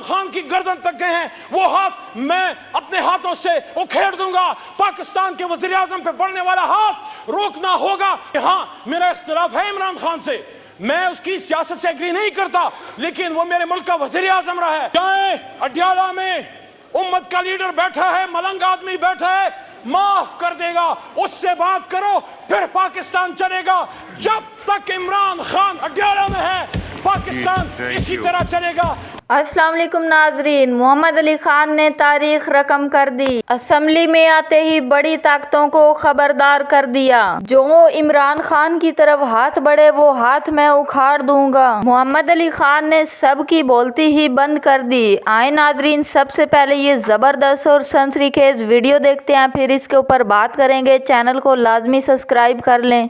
खान की गर्दन तक गए हैं, वो हाथ मैं अपने हाथों से उखेड़ दूंगा। पाकिस्तान के वजीर आजम पे बढ़ने वाला हाथ रोकना होगा। हाँ, मेरा इख्तिलाफ है इमरान खान से, मैं उसकी सियासत से एग्री नहीं करता, लेकिन वो मेरे मुल्क का वजीर आजम रहा है। चाहे अड्याला में उम्मत का लीडर बैठा है, मलंग आदमी बैठा है, माफ कर देगा, उससे बात करो, फिर पाकिस्तान चलेगा। जब तक इमरान खान अड्याला में है, पाकिस्तान इसी तरह चलेगा। अस्सलाम वालेकुम नाजरीन, मोहम्मद अली खान ने तारीख रकम कर दी। असेंबली में आते ही बड़ी ताकतों को खबरदार कर दिया, जो इमरान खान की तरफ हाथ बढ़े वो हाथ मैं उखाड़ दूंगा। मोहम्मद अली खान ने सबकी बोलती ही बंद कर दी। आए नाजरीन, सबसे पहले ये जबरदस्त और सनसनीखेज वीडियो देखते हैं, फिर इसके ऊपर बात करेंगे। चैनल को लाजमी सब्सक्राइब कर लें।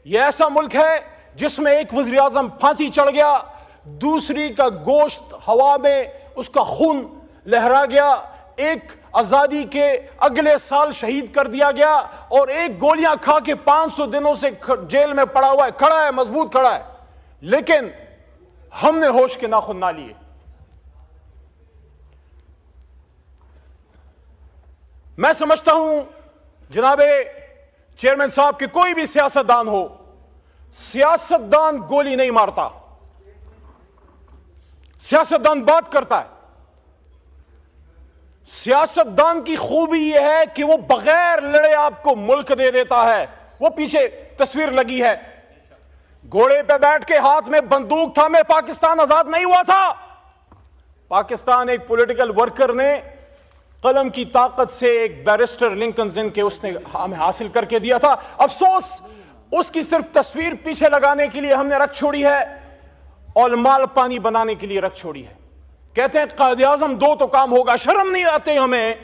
ये ऐसा मुल्क है जिसमें एक वज़ीर आज़म फांसी चढ़ गया, दूसरी का गोश्त हवा में उसका खून लहरा गया, एक आजादी के अगले साल शहीद कर दिया गया, और एक गोलियां खा के 500 दिनों से जेल में पड़ा हुआ है, खड़ा है, मजबूत खड़ा है। लेकिन हमने होश के नाखून ना लिए। मैं समझता हूं जनाबे चेयरमैन साहब कि कोई भी सियासतदान हो, सियासतदान गोली नहीं मारता, सियासतदान बात करता है। सियासतदान की खूबी यह है कि वो बगैर लड़े आपको मुल्क दे देता है। वो पीछे तस्वीर लगी है, घोड़े पे बैठ के हाथ में बंदूक था, में पाकिस्तान आजाद नहीं हुआ था। पाकिस्तान एक पॉलिटिकल वर्कर ने कलम की ताकत से एक बैरिस्टर लिंकन जिन के उसने हमें हासिल करके दिया था। अफसोस उसकी सिर्फ तस्वीर पीछे लगाने के लिए हमने रख छोड़ी है और माल पानी बनाने के लिए रख छोड़ी है। कहते हैं कायद-ए-आज़म दो तो काम होगा। शर्म नहीं आते हमें?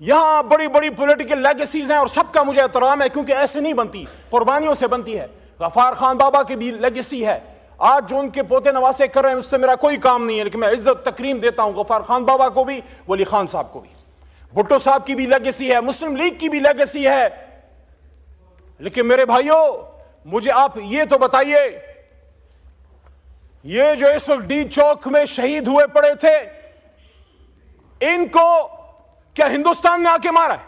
यहां बड़ी बड़ी पॉलिटिकल लेगेसीज हैं और सबका मुझे एहतराम है, क्योंकि ऐसे नहीं बनती, कुर्बानियों से बनती है। गफ्फार खान बाबा की भी लेगेसी है, आज जो उनके पोते नवासे कर रहे हैं उससे मेरा कोई काम नहीं है, लेकिन मैं इज्जत तकरीम देता हूं गफ्फार खान बाबा को भी, वली खान साहब को भी। भुट्टो साहब की भी लेगेसी है, मुस्लिम लीग की भी लेगेसी है। लेकिन मेरे भाइयों, मुझे आप ये तो बताइए, ये जो इस वक्त डी चौक में शहीद हुए पड़े थे, इनको क्या हिंदुस्तान में आके मारा है?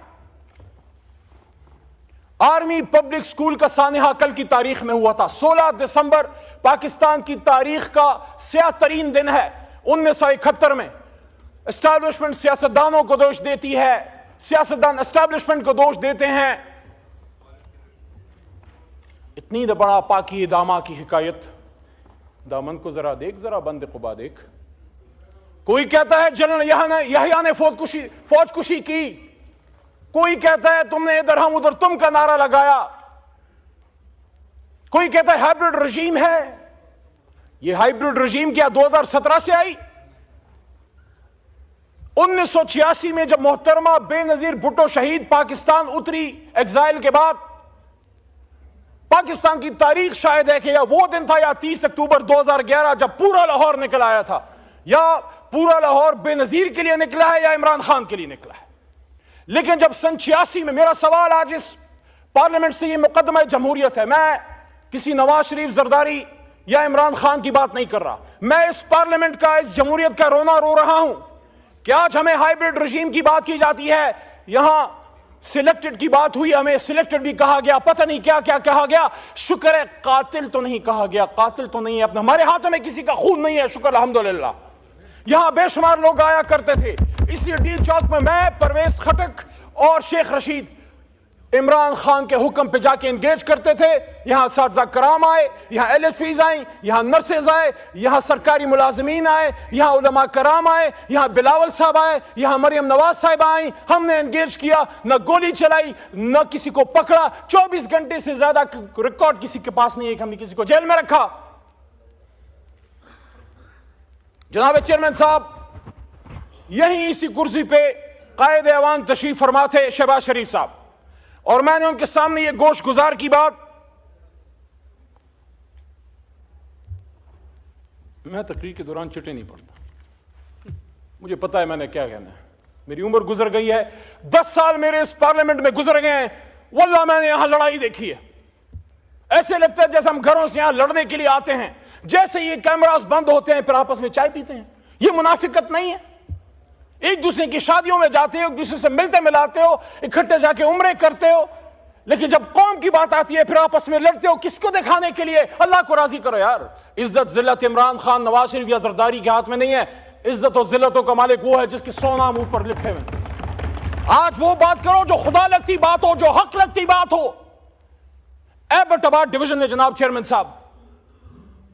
आर्मी पब्लिक स्कूल का सानिहा कल की तारीख में हुआ था। 16 दिसंबर पाकिस्तान की तारीख का स्याह तरीन दिन है। 1971 में एस्टैब्लिशमेंट सियासतदानों को दोष देती है, सियासतदान एस्टैब्लिशमेंट को दोष देते हैं। इतनी बड़ा पाकी दामा की हिकायत, दामन को जरा देख, जरा बंद कुबा देख। कोई कहता है जनरल यहया ने फौज कुशी की, कोई कहता है तुमने इधर हम उधर तुम का नारा लगाया, कोई कहता है हाइब्रिड रजीम है। यह हाइब्रिड रजीम क्या 2017 से आई? 1986 में जब मोहतरमा बेनजीर भुट्टो शहीद पाकिस्तान उतरी एग्जाइल के बाद, पाकिस्तान की तारीख शायद है कि या वो दिन था या 30 अक्टूबर 2011 जब पूरा लाहौर निकल आया था, या पूरा लाहौर बेनजीर के लिए निकला है या इमरान खान के लिए निकला है। लेकिन जब सन 86 में, मेरा सवाल आज इस पार्लियामेंट से, ये मुकदमा जमहूरियत है, मैं किसी नवाज शरीफ जरदारी या इमरान खान की बात नहीं कर रहा, मैं इस पार्लियामेंट का, इस जमहूरियत का रोना रो रहा हूं कि आज हमें हाइब्रिड रजीम की बात की जाती है। यहां सिलेक्टेड की बात हुई, हमें सिलेक्टेड भी कहा गया, पता नहीं क्या क्या कहा गया। शुक्र है कातिल तो नहीं कहा गया, कातिल तो नहीं है, अपने हमारे हाथों में किसी का खून नहीं है, शुक्र अल्हम्दुलिल्लाह। यहां बेशुमार लोग आया करते थे। इसी डी चौक में मैं, परवेज खटक और शेख रशीद इमरान खान के हुक्म पे जाके एंगेज करते थे। यहां साथजा कराम आए, यहां एलएचपीज आए, यहां नर्सेज आए, यहां सरकारी मुलाजमीन आए, यहां उलमा कराम आए, यहां बिलावल साहब आए, यहां मरियम नवाज साहब आई। हमने एंगेज किया, न गोली चलाई, न किसी को पकड़ा। 24 घंटे से ज्यादा रिकॉर्ड किसी के पास नहीं है कि हमने किसी को जेल में रखा। जनाब चेयरमैन साहब, यहीं इसी कुर्सी पे कायद ऐवान तशरीफ फरमा थे शहबाज शरीफ साहब, और मैंने उनके सामने ये गोश गुजार की बात, मैं तकरीर के दौरान चिट्ठी नहीं पढ़ता, मुझे पता है मैंने क्या कहना है। मेरी उम्र गुजर गई है, 10 साल मेरे इस पार्लियामेंट में गुजर गए हैं। वल्लाह मैंने यहां लड़ाई देखी है, ऐसे लगता है जैसे हम घरों से यहां लड़ने के लिए आते हैं। जैसे ये कैमरास बंद होते हैं फिर आपस में चाय पीते हैं। ये मुनाफिकत नहीं है? एक दूसरे की शादियों में जाते हो, एक दूसरे से मिलते मिलाते हो, इकट्ठे जाके उम्रे करते हो, लेकिन जब कौम की बात आती है फिर आपस में लड़ते हो। किसको दिखाने के लिए? अल्लाह को राजी करो यार। इज्जत जिल्लत इमरान खान, नवाज शरीफ या जरदारी के हाथ में नहीं है। इज्जत और जिल्लतों का मालिक वो है जिसके 100 नाम ऊपर लिखे हुए। आज वो बात करो जो खुदा लगती बात हो, जो हक लगती बात हो। एबटाबाद डिवीजन में जनाब चेयरमैन साहब,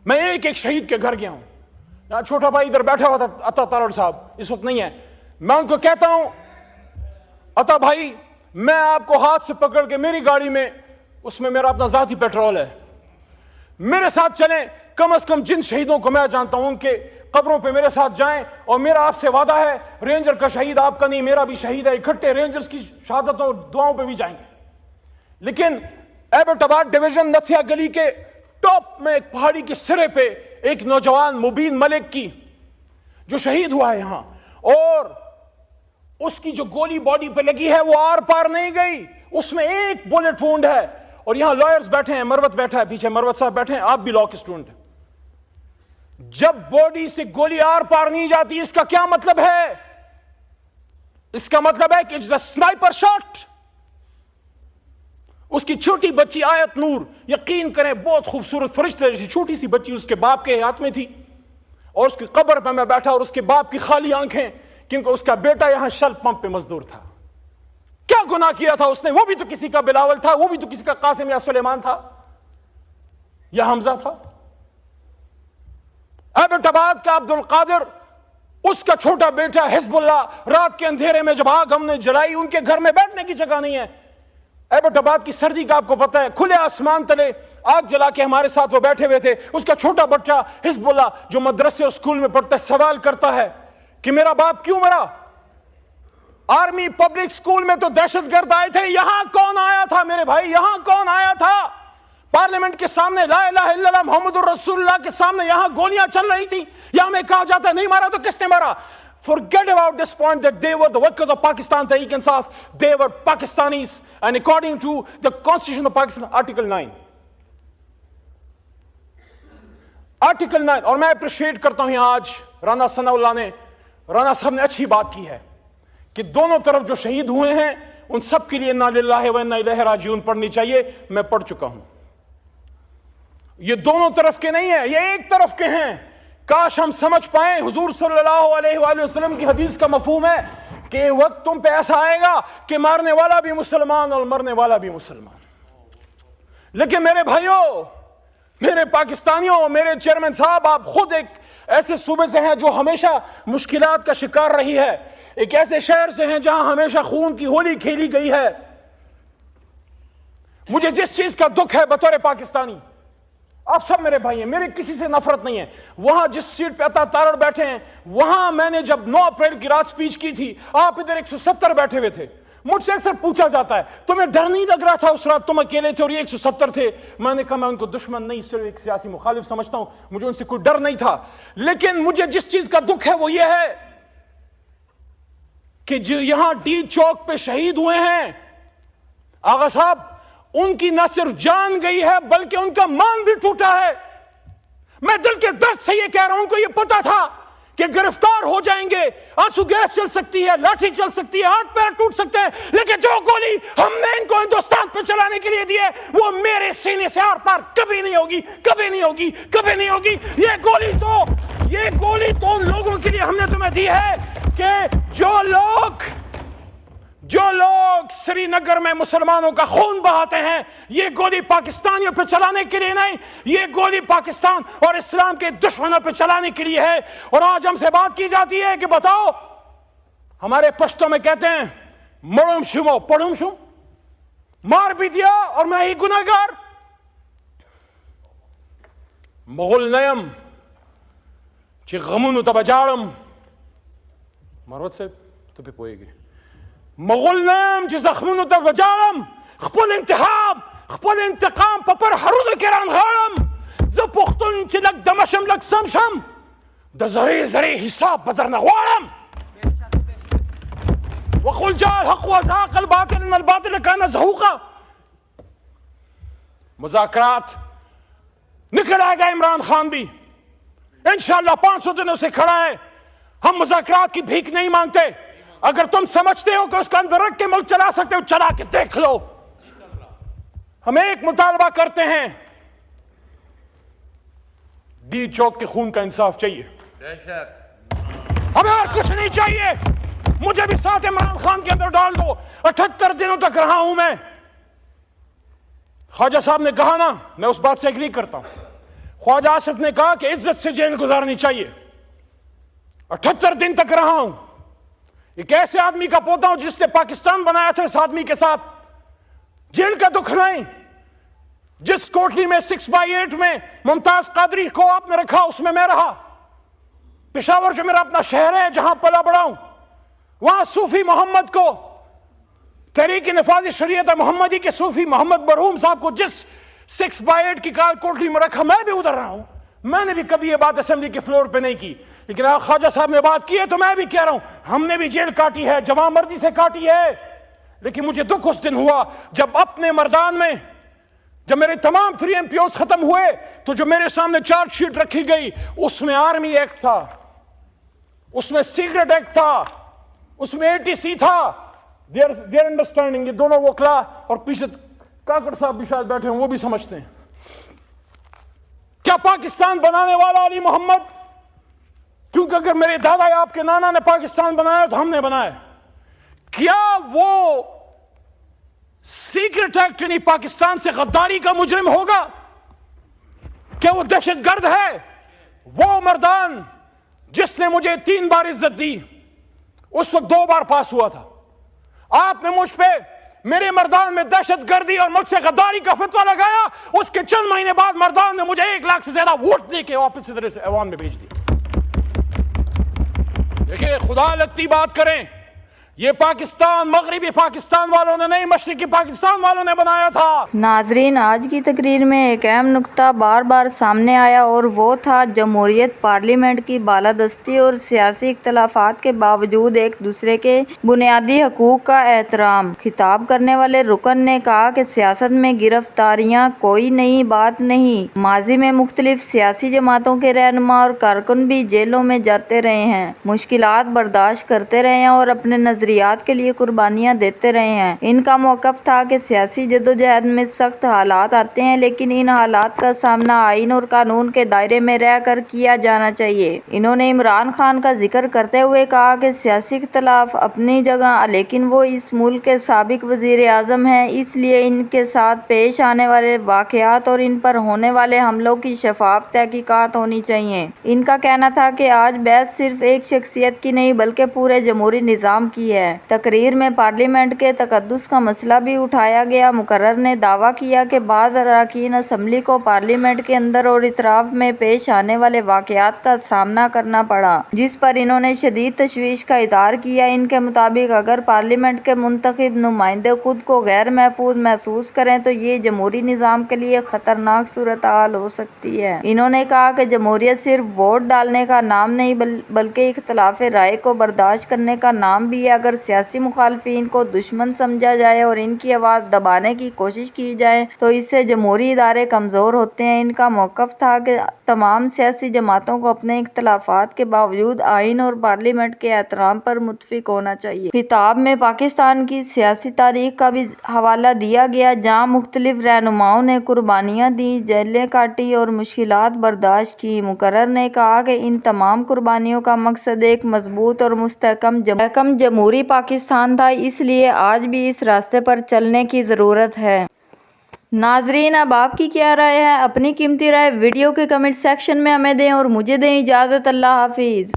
मैं एक एक शहीद के घर गया हूं। यहां छोटा भाई इधर बैठा हुआ था, अता तारड़ साहब इस वक्त नहीं है। मैं उनको कहता हूं, अता भाई मैं आपको हाथ से पकड़ के मेरी गाड़ी में, उसमें मेरा अपना जाती पेट्रोल है, मेरे साथ चलें। कम से कम जिन शहीदों को मैं जानता हूं उनके कब्रों पे मेरे साथ जाएं। और मेरा आपसे वादा है, रेंजर का शहीद आपका नहीं, मेरा भी शहीद है, इकट्ठे रेंजर्स की शहादतों और दुआओं पे भी जाएंगे। लेकिन एबटाबाद डिवीजन नथिया गली के टॉप में एक पहाड़ी के सिरे पे एक नौजवान मुबीन मलिक की जो शहीद हुआ है यहां, और उसकी जो गोली बॉडी पे लगी है वो आर पार नहीं गई, उसमें एक बुलेट वुंड है। और यहां लॉयर्स बैठे हैं, मरवत बैठा है पीछे, मरवत साहब बैठे हैं, आप भी लॉ के स्टूडेंट हैं। जब बॉडी से गोली आर पार नहीं जाती, इसका क्या मतलब है? इसका मतलब है कि इट्स अ स्नाइपर शॉट। उसकी छोटी बच्ची आयत नूर, यकीन करें बहुत खूबसूरत फरिश्ते जैसी छोटी सी बच्ची उसके बाप के हाथ में थी, और उसकी कब्र पर मैं बैठा और उसके बाप की खाली आंखें, क्योंकि उसका बेटा यहां शल पंप पे मजदूर था। क्या गुनाह किया था उसने? वो भी तो किसी का बिलावल था, वो भी तो किसी का कासिम या सुलेमान था या हमजा था। एबटाबाद का अब्दुल कादिर, उसका छोटा बेटा हिजबुल्लाह, रात के अंधेरे में जब आग हमने जलाई, उनके घर में बैठने की जगह नहीं है। एबटाबाद की सर्दी का आपको पता है, खुले आसमान तले आग जला के हमारे साथ वो बैठे हुए थे। उसका छोटा बच्चा हिजबुल्लाह जो मदरसे और स्कूल में पढ़ता है, सवाल करता है कि मेरा बाप क्यों मरा? आर्मी पब्लिक स्कूल में तो दहशतगर्द आए थे, यहां कौन आया था मेरे भाई? यहां कौन आया था? पार्लियामेंट के सामने ला इलाहा इल्लल्लाह मुहम्मदुर रसूलुल्लाह के सामने यहां गोलियां चल रही थी। यहां में कहा जाता है नहीं मारा तो किसने मारा? Forget about this point that they were the workers of Pakistan Tehreek-e-Insaf. They were Pakistanis, and according to the Constitution of Pakistan, Article 9. Article 9, और मैं अप्रिशिएट करता हूं यहां आज राना सनाउल्लाह ने, राना साहब ने अच्छी बात की है कि दोनों तरफ जो शहीद हुए हैं उन सब के लिए इन्ना लिल्लाहि व इन्ना इलैहि राजिऊन पढ़नी चाहिए। मैं पढ़ चुका हूं। ये दोनों तरफ के नहीं है, ये एक तरफ के हैं। काश हम समझ पाए, हुजूर सल्लल्लाहु अलैहि वसल्लम की हदीस का मफहूम है कि वक्त तुम पे ऐसा आएगा कि मारने वाला भी मुसलमान और मरने वाला भी मुसलमान। लेकिन मेरे भाइयों, मेरे पाकिस्तानियों, मेरे चेयरमैन साहब, आप खुद एक ऐसे सूबे से हैं जो हमेशा मुश्किलात का शिकार रही है, एक ऐसे शहर से हैं जहां हमेशा खून की होली खेली गई है। मुझे जिस चीज का दुख है बतौर पाकिस्तानी, आप सब मेरे भाई हैं, मेरे किसी से नफरत नहीं है। वहां जिस सीट पे अता तारड़ बैठे हैं, वहां मैंने जब 9 अप्रैल की रात स्पीच की थी, आप इधर 170 बैठे हुए थे। मुझसे अक्सर पूछा जाता है तुम्हें डर नहीं लग रहा था उस रात? तुम अकेले थे और ये 170 थे। मैंने कहा मैं उनको दुश्मन नहीं, सिर्फ एक सियासी मुखालिफ समझता हूं, मुझे उनसे कोई डर नहीं था। लेकिन मुझे जिस चीज का दुख है वो ये है कि जो यहां डी चौक पे शहीद हुए हैं आगा साहब, उनकी न सिर्फ जान गई है बल्कि उनका मान भी टूटा है। मैं दिल के दर्द से ये कह रहा हूं, उनको ये पता था कि गिरफ्तार हो जाएंगे, आंसू गैस चल सकती है, लाठी चल सकती है, हाथ पैर टूट सकते हैं, लेकिन जो गोली हमने इनको हिंदुस्तान पे चलाने के लिए दी है वो मेरे सीने से आर पार कभी नहीं होगी, कभी नहीं होगी, कभी नहीं होगी। ये गोली तो उन लोगों के लिए हमने तुम्हें दी है कि जो लोग श्रीनगर में मुसलमानों का खून बहाते हैं, ये गोली पाकिस्तानियों पे चलाने के लिए नहीं, ये गोली पाकिस्तान और इस्लाम के दुश्मनों पे चलाने के लिए है। और आज हमसे बात की जाती है कि बताओ, हमारे पश्तो में कहते हैं मड़ुम शुमो पढ़ुम शुम, मार भी दिया और मैं ही गुनहगार। मुगल नयम ची गमुन तबजाड़म, मरवत से तो पे पोएगी मुगल नयम ची जख्मुन तबजाड़म, खपल इंतकाम पपर हरुद किरान गाड़म, ज पुख्तुन ची लग दमशम लग समशम, द जरे हिसाब बदर नगवाड़म, वकुल जाल हक वज़ाक़ अल बातिल अल बातिल काना ज़हूक़ा। मुज़ाकरात निकल आएगा, इमरान खान भी इंशाअल्लाह 500 दिनों से खड़ा है। हम मुज़ाकरात की भीख नहीं मांगते। अगर तुम समझते हो कि उसका अंदर रख के मुल्क चला सकते हो, चला के देख लो। हम एक मुतालबा करते हैं, डी चौक के खून का इंसाफ चाहिए, हमें और कुछ नहीं चाहिए। मुझे भी साथ इमरान खान के अंदर डाल दो। 78 दिनों तक रहा हूं मैं। ख्वाजा साहब ने कहा ना, मैं उस बात से एग्री करता हूं। ख्वाजा आसिफ ने कहा कि इज्जत से जेल गुजारनी चाहिए। 78 दिन तक रहा हूं। एक ऐसे आदमी का पोता हूं जिसने पाकिस्तान बनाया था, इस आदमी के साथ जेल का दुख नहीं। जिस कोठरी में 6x8 में मुमताज कादरी को आपने रखा, उसमें मैं रहा। पेशावर जो मेरा अपना शहर है, जहां पला बड़ा हूं, वहां सूफी मोहम्मद को, तहरीक नफाज शरीयत मोहम्मदी के सूफी मोहम्मद बरहूम साहब को जिस 6x8 की कार कोठरी में रखा, मैं भी उधर रहा हूं। मैंने भी कभी ये बात असेंबली के फ्लोर पे नहीं की, लेकिन ख्वाजा साहब ने बात की है तो मैं भी कह रहा हूं, हमने भी जेल काटी है, जवां मर्दी से काटी है। लेकिन मुझे दुख उस दिन हुआ जब अपने मर्दान में, जब मेरे तमाम 3 MPOs खत्म हुए, तो जो मेरे सामने चार्जशीट रखी गई, उसमें आर्मी एक्ट था, उसमें सीक्रेट एक्ट था, उसमें ATC था। देयर अंडरस्टैंडिंग, ये दोनों वकला और पीछे काकड़ साहब भी शायद बैठे हैं, वो भी समझते हैं। क्या पाकिस्तान बनाने वाला अली मोहम्मद, क्योंकि अगर मेरे दादा या आपके नाना ने पाकिस्तान बनाया तो हमने बनाया, क्या वो सीक्रेट एक्ट यानी पाकिस्तान से गद्दारी का मुजरिम होगा? क्या वो दहशतगर्द है? वो मर्दान जिसने मुझे 3 बार इज्जत दी, उस वक्त 2 बार पास हुआ था। आपने मुझ पे, मेरे मर्दान में दहशतगर्दी और मुझसे गद्दारी का फतवा लगाया। उसके चंद महीने बाद मर्दान ने मुझे 1 लाख से ज्यादा वोट देके वापस इधर से ऐवान में भेज दिया। देखिए, खुदा लगती बात करें, ये पाकिस्तान मगरिबी पाकिस्तान वालों ने नहीं, मशरिकी पाकिस्तान वालों ने बनाया था। नाजरीन, आज की तकरीर में एक अहम नुक्ता बार बार सामने आया और वो था जमहूरियत पार्लियामेंट की बालादस्ती और सियासी इख्तलाफात के बावजूद एक दूसरे के बुनियादी हकूक का एहतराम। खिताब करने वाले रुकन ने कहा कि सियासत में गिरफ्तारियां कोई नई बात नहीं। माजी में मुख्तलिफ सियासी जमातों के रहनुमा और कारकुन भी जेलों में जाते रहे हैं, मुश्किलात बर्दाश्त करते रहे हैं और अपने नजरियात के लिए कुर्बानियां देते रहे हैं। इनका मौक़िफ़ था कि सियासी जद्दोजहद में सख्त हालात आते हैं, लेकिन इन हालात का सामना आइन और कानून के दायरे में रहकर किया जाना चाहिए। इन्होंने इमरान खान का जिक्र करते हुए कहा कि सियासी इख्तलाफ अपनी जगह, लेकिन वो इस मुल्क के साबिक वज़ीर आज़म हैं, इसलिए इनके साथ पेश आने वाले वाक़यात और इन पर होने वाले हमलों की शफाफ तहकीकात होनी चाहिए। इनका कहना था कि आज बहस सिर्फ एक शख्सियत की नहीं बल्कि पूरे जमहूरी निज़ाम की है। तकरीर में पार्लियामेंट के तकद्दुस का मसला भी उठाया गया। मुकर्रर ने दावा किया कि बाज़ अरकान असम्बली को पार्लियामेंट के अंदर और इतराफ में पेश आने वाले वाक़यात का सामना करना पड़ा, जिस पर इन्होंने शदीद तशवीश का इज़हार किया। इनके मुताबिक अगर पार्लियामेंट के मुंतखब नुमाइंदे खुद को गैर महफूज महसूस करें तो ये जमहूरी निज़ाम के लिए ख़तरनाक सूरत हाल हो सकती है। इन्होंने कहा कि जमहूरियत सिर्फ वोट डालने का नाम नहीं बल्कि इख्तलाफ राय को बर्दाश्त करने का नाम भी है। अगर सियासी मुखालफिन को दुश्मन समझा जाए और इनकी आवाज़ दबाने की कोशिश की जाए तो इससे जमहूरी इदारे कमज़ोर होते हैं। इनका मौक़िफ़ था कि तमाम सियासी जमातों को अपने इख्तलाफात के बावजूद आइन और पार्लियामेंट के एहतराम पर मुत्तफ़िक़ होना चाहिए। किताब में पाकिस्तान की सियासी तारीख का भी हवाला दिया गया, जहाँ मुख्तलिफ रहनुमाओं ने कुर्बानियाँ दी, जेलें काटी और मुश्किलात बर्दाश्त की। मुकर्रर ने कहा कि इन तमाम कुर्बानियों का मकसद एक मजबूत और मुस्तहकम जमहूरी पाकिस्तान था, इसलिए आज भी इस रास्ते पर चलने की ज़रूरत है। नाजरीन, अब आपकी क्या राय है? अपनी कीमती राय वीडियो के कमेंट सेक्शन में हमें दें और मुझे दें इजाज़त। अल्लाह हाफिज़।